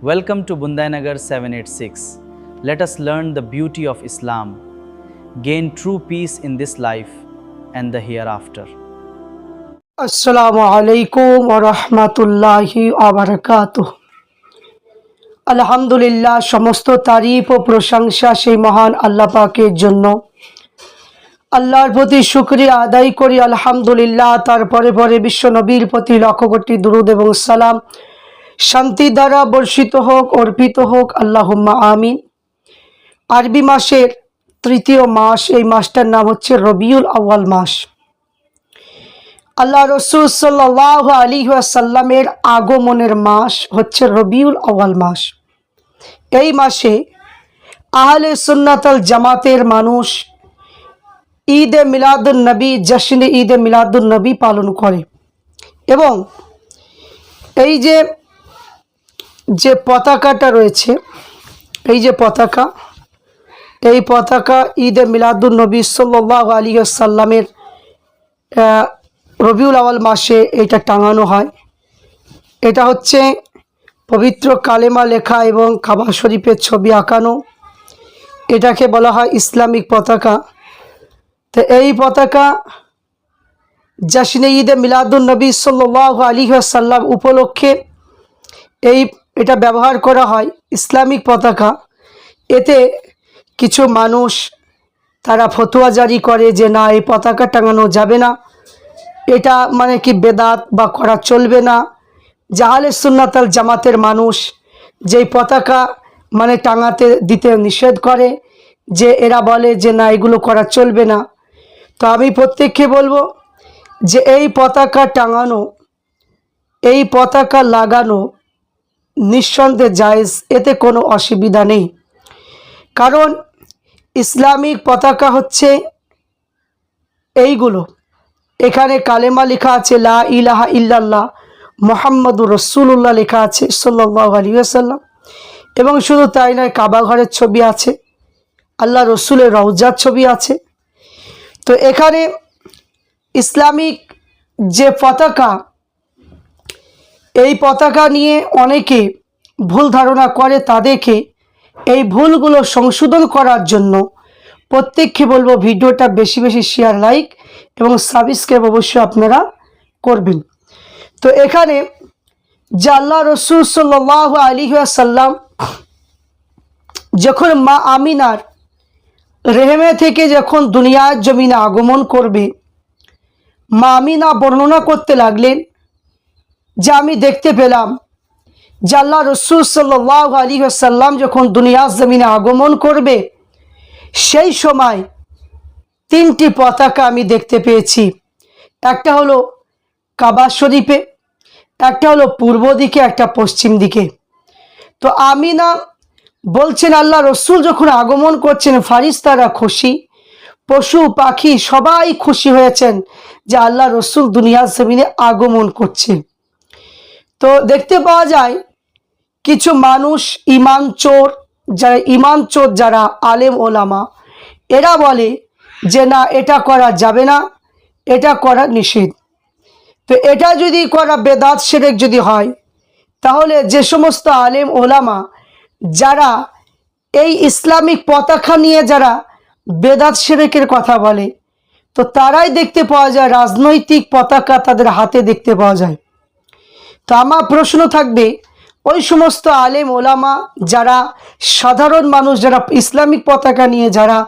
Welcome to Bundainagar 786. Let us learn the beauty of Islam, gain true peace in this life and the hereafter. আসসালামু আলাইকুম ওয়া রাহমাতুল্লাহি ওয়া বারাকাতুহু। আলহামদুলিল্লাহ, সমস্ত তারিফ ও প্রশংসা সেই মহান আল্লাহ পাকের জন্য। আল্লাহর প্রতি শুকরিয়া আদায় করি আলহামদুলিল্লাহ। তারপরে পরে বিশ্ব নবীর প্রতি লক্ষ কোটি দুরূদ এবং সালাম শান্তি দ্বারা বর্ষিত হোক, অর্পিত হোক, আল্লাহুম্মা আমিন। আরবি মাসের তৃতীয় মাস, এই মাসটার নাম হচ্ছে রবিউল আউয়াল মাস। আল্লাহ রসুল সাল্লাল্লাহু আলাইহি ওয়াসাল্লামের আগমনের মাস হচ্ছে রবিউল আউয়াল মাস। এই মাসে আহলে সুন্নাত আল জামাতের মানুষ ঈদে মিলাদুন নবী, জশ্নে ঈদে মিলাদুন নবী পালন করে। এবং এই যে পতাকাটা রয়েছে, এই যে পতাকা, এই পতাকা ঈদে মিলাদুন নবী সাল্লাল্লাহু আলাইহি ওয়াসাল্লামের রবিউল আউয়াল মাসে এটা টাঙানো হয়। এটা হচ্ছে পবিত্র কালেমা লেখা এবং কাবা শরীফের ছবি আঁকানো। এটাকে বলা হয় ইসলামিক পতাকা। তো এই পতাকা জশ্নে ঈদে মিলাদুন নবী সাল্লাল্লাহু আলাইহি ওয়াসাল্লাম উপলক্ষে এটা ব্যবহার করা হয়, ইসলামিক পতাকা। এতে কিছু মানুষ তারা ফতোয়া জারি করে যে না, এই পতাকা টাঙানো যাবে না, এটা মানে কি বেদাত বা করা চলবে না। আহলে সুন্নাত আল জামাতের মানুষ যেই পতাকা মানে টাঙাতে দিতে নিষেধ করে, যে এরা বলে যে না, এগুলো করা চলবে না। তো আমি প্রত্যেককে বলবো যে এই পতাকা টাঙানো, এই পতাকা লাগানো নিঃসন্দেহে জায়েজ, এতে কোনো অসুবিধা নেই। কারণ ইসলামিক পতাকা হচ্ছে এইগুলো। এখানে কালেমা লেখা আছে লা ইলাহা ইল্লাল্লাহ মুহাম্মাদুর রাসূলুল্লাহ লেখা আছে সাল্লাল্লাহু আলাইহি ওয়াসাল্লাম। এবং শুধু তাই নয়, কাবা ঘরের ছবি আছে, আল্লাহ রসুলের রওজার ছবি আছে। তো এখানে ইসলামিক যে পতাকা, এই পতাকা নিয়ে অনেকে ভুল ধারণা করে। তাদেরকে এই ভুলগুলো সংশোধন করার জন্য প্রত্যেককে বলবো ভিডিওটা বেশি বেশি শেয়ার, লাইক এবং সাবস্ক্রাইব অবশ্যই আপনারা করবেন। তো এখানে যে আল্লাহ রসুল সাল্লাল্লাহু আলাইহি ওয়াসাল্লাম যখন মা আমিনার রেহেমে থেকে যখন দুনিয়ার জমিনে আগমন করবে, মা আমিনা বর্ণনা করতে লাগলেন যে আমি দেখতে পেলাম যে আল্লাহ রসুল সাল্লাল্লাহু আলাইহি ওয়াসাল্লাম যখন দুনিয়ার জমিনে আগমন করবে, সেই সময় তিনটি পতাকা আমি দেখতে পেয়েছি। একটা হলো কাবা শরীফে, একটা হলো পূর্ব দিকে, একটা পশ্চিম দিকে। তো আমিনা বলছেন আল্লাহ রসুল যখন আগমন করছেন, ফারিস্তারা খুশি, পশু পাখি সবাই খুশি হয়েছেন যে আল্লাহ রসুল দুনিয়ার জমিনে আগমন করছে। তো দেখতে পাওয়া যায় কিছু মানুষ ইমান চোর যারা আলেম ওলামা, এরা বলে যে না, এটা করা যাবে না, এটা করা নিষেধ। তো এটা যদি করা বেদাত শিরক যদি হয়, তাহলে যে সমস্ত আলেম ওলামা যারা এই ইসলামিক পতাকা নিয়ে যারা বেদাত শিরকের কথা বলে, তো তারাই দেখতে পাওয়া যায় রাজনৈতিক পতাকা তাদের হাতে দেখতে পাওয়া যায়। তো আমার প্রশ্ন থাকবে, ওই সমস্ত আলেম ওলামা যারা সাধারণ মানুষ যারা ইসলামিক পতাকা নিয়ে যারা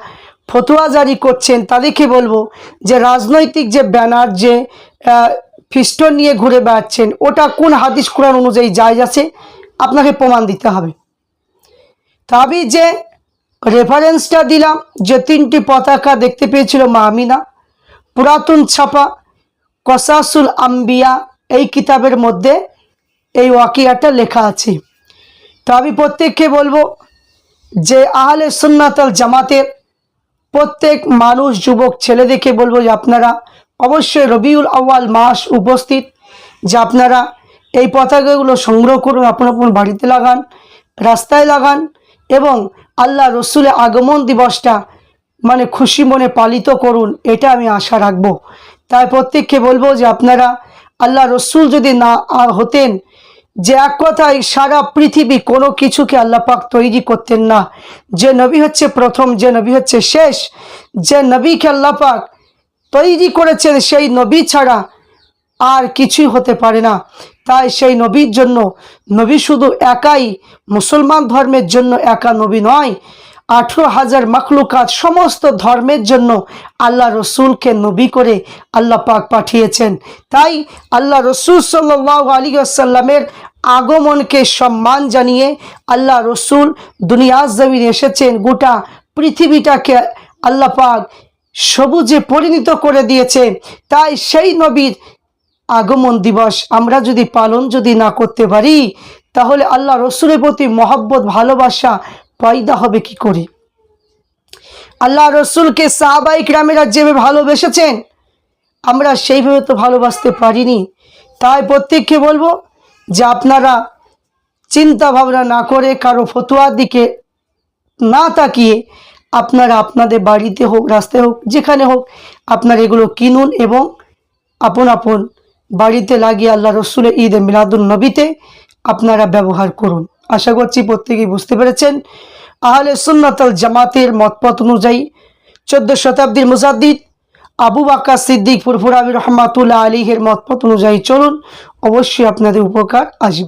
ফতোয়া জারি করছেন, তাদেরকে বলবো যে রাজনৈতিক যে ব্যানার, যে ফিস্টন নিয়ে ঘুরে বেড়াচ্ছেন, ওটা কোন হাদিস কোরআন অনুযায়ী জায়েজ আছে, আপনাকে প্রমাণ দিতে হবে। তা আমি যে রেফারেন্সটা দিলাম, যে তিনটি পতাকা দেখতে পেয়েছিল মা আমিনা, পুরাতন ছাপা কসাসুল আম্বিয়া এই কিতাবের মধ্যে এই ওয়াকিয়াটা লেখা আছে। তো আমি প্রত্যেককে বলবো যে আহলে সুন্নাত আল জামাতের প্রত্যেক মানুষ, যুবক ছেলেদেরকে বলবো যে আপনারা অবশ্যই রবিউল আউয়াল মাস উপস্থিত, যে আপনারা এই পতাকাগুলো সংগ্রহ করুন, আপনার আপনার বাড়িতে লাগান, রাস্তায় লাগান, এবং আল্লাহ রসুলের আগমন দিবসটা মানে খুশি মনে পালিত করুন, এটা আমি আশা রাখবো। তাই প্রত্যেককে বলবো যে আপনারা আল্লাহ রসুল যদি না হতেন, যে এক কথায় সারা পৃথিবী কোনো কিছুকে আল্লাহ পাক তৈরি করতেন না। যে নবী হচ্ছে প্রথম, যে নবী হচ্ছে শেষ, যে নবীকে আল্লাহ পাক তৈরি করেছেন সেই নবী ছাড়া আর কিছুই হতে পারে না। তাই সেই নবীর জন্য, নবী শুধু একাই মুসলমান ধর্মের জন্য একা নবী নয়, 18,000 মাখলুকাত সমস্ত ধর্মের জন্য আল্লাহ রসুলকে নবী করে আল্লাহ পাক পাঠিয়েছেন। তাই আল্লাহ রসুল সাল্লাল্লাহু আলাইহি ওয়াসাল্লামের আগমনকে সম্মান জানিয়ে আল্লাহ রসুল দুনিয়ার জমিনে এসেছেন। গোটা পৃথিবীটাকে আল্লাহ পাক সবুজে পরিণত করে দিয়েছে। তাই সেই নবীর আগমন দিবস আমরা যদি পালন না করতে পারি, তাহলে আল্লাহ রসুলের প্রতি মহব্বত ভালোবাসা পয়দা হবে কি করে? আল্লাহ রসুলকে সাহাবায়ে কিরামেরা যেভাবে ভালোবেসেছেন, আমরা সেইভাবে তো ভালোবাসতে পারিনি। তাই প্রত্যেককে বলবো যে আপনারা চিন্তা ভাবনা না করে, কারো ফতোয়ার দিকে না তাকিয়ে, আপনারা আপনাদের বাড়িতে হোক, রাস্তায় হোক, যেখানে হোক, আপনারা এগুলো কিনুন এবং আপন আপন বাড়িতে লাগিয়ে আল্লাহ রসুলের ঈদে মিলাদুন নবীতে আপনারা ব্যবহার করুন। আশা করছি প্রত্যেকেই বুঝতে পেরেছেন। আহলে সুন্নাত ওয়াল জামাতের মতপথ অনুযায়ী 14 শতাব্দীর মুজাদ্দিদ আবু বকর সিদ্দিক ফুরফুরাবি রহমাতুল্লাহ আলাইহির মতপথ অনুযায়ী চলুন, অবশ্যই আপনাদের উপকার আসবে।